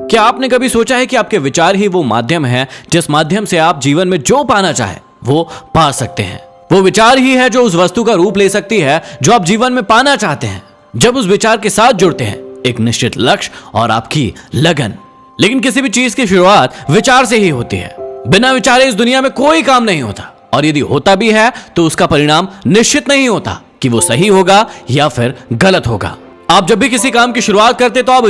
क्या आपने कभी सोचा है कि आपके विचार ही वो माध्यम है जिस माध्यम से आप जीवन में जो पाना चाहे वो पा सकते हैं। वो विचार ही है जो उस वस्तु का रूप ले सकती है जो आप जीवन में पाना चाहते हैं, जब उस विचार के साथ जुड़ते हैं एक निश्चित लक्ष्य और आपकी लगन। लेकिन किसी भी चीज की शुरुआत विचार से ही होती है। बिना विचारे इस दुनिया में कोई काम नहीं होता, और यदि होता भी है तो उसका परिणाम निश्चित नहीं होता कि वो सही होगा या फिर गलत होगा। आप जब भी किसी काम की शुरुआत करते तो आप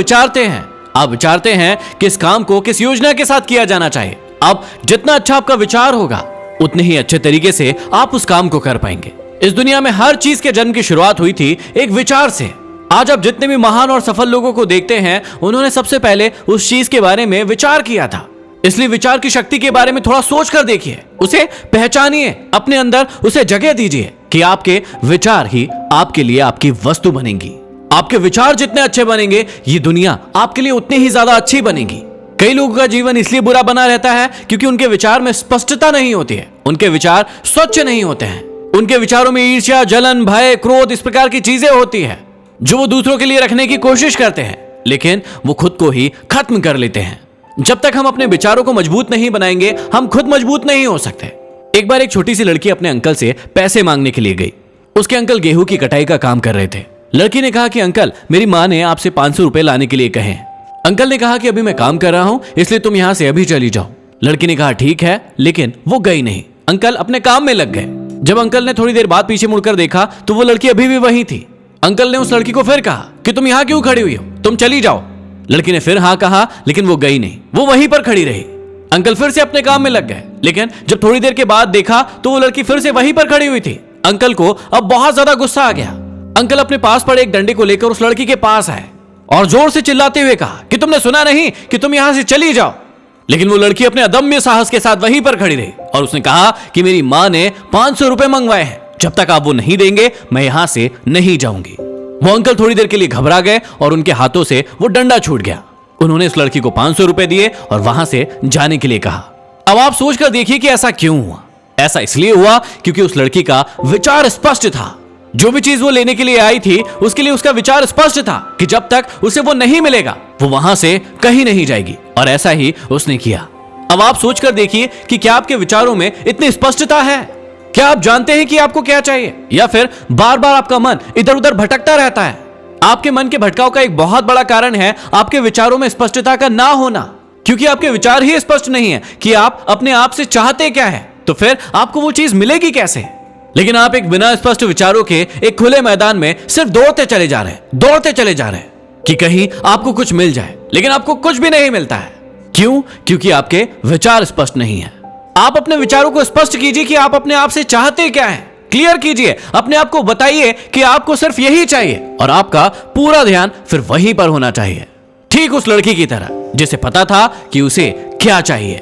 विचारते हैं कि इस काम को किस योजना के साथ किया जाना चाहिए। अब जितना अच्छा आपका विचार होगा उतने ही अच्छे तरीके से आप उस काम को कर पाएंगे। इस दुनिया में हर चीज के जन्म की शुरुआत हुई थी एक विचार से। आज आप जितने भी महान और सफल लोगों को देखते हैं, उन्होंने सबसे पहले उस चीज के बारे में विचार किया था। इसलिए विचार की शक्ति के बारे में थोड़ा सोच कर देखिए, उसे पहचानिए, अपने अंदर उसे जगह दीजिए कि आपके विचार ही आपके लिए आपकी वस्तु बनेंगी। आपके विचार जितने अच्छे बनेंगे ये दुनिया आपके लिए उतनी ही ज्यादा अच्छी बनेगी। कई लोगों का जीवन इसलिए बुरा बना रहता है क्योंकि उनके विचार में स्पष्टता नहीं होती है, उनके विचार स्वच्छ नहीं होते हैं। उनके विचारों में ईर्ष्या, जलन, भय, क्रोध इस प्रकार की चीजें होती है जो वो दूसरों के लिए रखने की कोशिश करते हैं, लेकिन वो खुद को ही खत्म कर लेते हैं। जब तक हम अपने विचारों को मजबूत नहीं बनाएंगे हम खुद मजबूत नहीं हो सकते। एक बार एक छोटी सी लड़की अपने अंकल से पैसे मांगने के लिए गई। उसके अंकल गेहूं की कटाई का काम कर रहे थे। लड़की ने कहा कि अंकल, मेरी माँ ने आपसे 500 रुपए लाने के लिए कहे हैं। अंकल ने कहा कि अभी मैं काम कर रहा हूं, इसलिए तुम यहां से अभी चली जाओ। लड़की ने कहा ठीक है, लेकिन वो गई नहीं। अंकल अपने काम में लग गए। जब अंकल ने थोड़ी देर बाद पीछे मुड़कर देखा तो वो लड़की अभी भी वहीं थी। अंकल ने उस लड़की को फिर कहा कि तुम यहाँ क्यों खड़ी हुई हो, तुम चली जाओ। लड़की ने फिर हाँ कहा, लेकिन वो गई नहीं, वो वहीं पर खड़ी रही। अंकल फिर से अपने काम में लग गए, लेकिन जब थोड़ी देर के बाद देखा तो वो लड़की फिर से वहीं पर खड़ी हुई थी। अंकल को अब बहुत ज्यादा गुस्सा आ गया। अंकल अपने पास पड़े एक डंडे को लेकर उस लड़की के पास आए और जोर से चिल्लाते हुए कहा कि तुमने सुना नहीं कि तुम यहां से चली जाओ। लेकिन वो लड़की अपने अदम्य साहस के साथ वहीं पर खड़ी रही और उसने कहा कि मेरी मां ने 500 रुपए मंगवाए हैं, जब तक आप वो नहीं देंगे मैं यहां से नहीं जाऊंगी। वो अंकल थोड़ी देर के लिए घबरा गए और उनके हाथों से वो डंडा छूट गया। उन्होंने इस लड़की को 500 रुपए दिए और वहां से जाने के लिए कहा। अब आप सोचकर देखिए कि ऐसा क्यों हुआ। ऐसा इसलिए हुआ क्योंकि उस लड़की का विचार स्पष्ट था। जो भी चीज वो लेने के लिए आई थी उसके लिए उसका विचार स्पष्ट था कि जब तक उसे वो नहीं मिलेगा वो वहां से कहीं नहीं जाएगी, और ऐसा ही उसने किया। अब आप सोचकर देखिए कि क्या आपके विचारों में इतनी स्पष्टता है? क्या आप जानते हैं कि आपको क्या चाहिए, या फिर बार बार आपका मन इधर उधर भटकता रहता है? आपके मन के भटकाव का एक बहुत बड़ा कारण है आपके विचारों में स्पष्टता का ना होना, क्योंकि आपके विचार ही स्पष्ट नहीं है कि आप अपने आप से चाहते क्या है, तो फिर आपको वो चीज मिलेगी कैसे? लेकिन आप एक बिना स्पष्ट विचारों के एक खुले मैदान में सिर्फ दौड़ते चले जा रहे हैं कि कहीं आपको कुछ मिल जाए, लेकिन आपको कुछ भी नहीं मिलता है। क्यों? क्योंकि आपके विचार स्पष्ट नहीं है। आप अपने विचारों को स्पष्ट कीजिए कि आप अपने आप से चाहते क्या हैं। क्लियर कीजिए, अपने आप को बताइए कि आपको सिर्फ यही चाहिए, और आपका पूरा ध्यान फिर वहीं पर होना चाहिए, ठीक उस लड़की की तरह जिसे पता था कि उसे क्या चाहिए।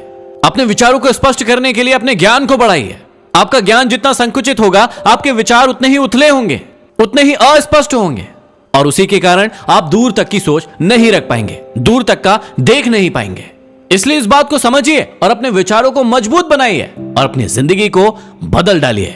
अपने विचारों को स्पष्ट करने के लिए अपने ज्ञान को बढ़ाइए। आपका ज्ञान जितना संकुचित होगा आपके विचार उतने ही उथले होंगे, उतने ही अस्पष्ट होंगे, और उसी के कारण आप दूर तक की सोच नहीं रख पाएंगे, दूर तक का देख नहीं पाएंगे। इसलिए इस बात को समझिए और अपने विचारों को मजबूत बनाइए और अपनी जिंदगी को बदल डालिए।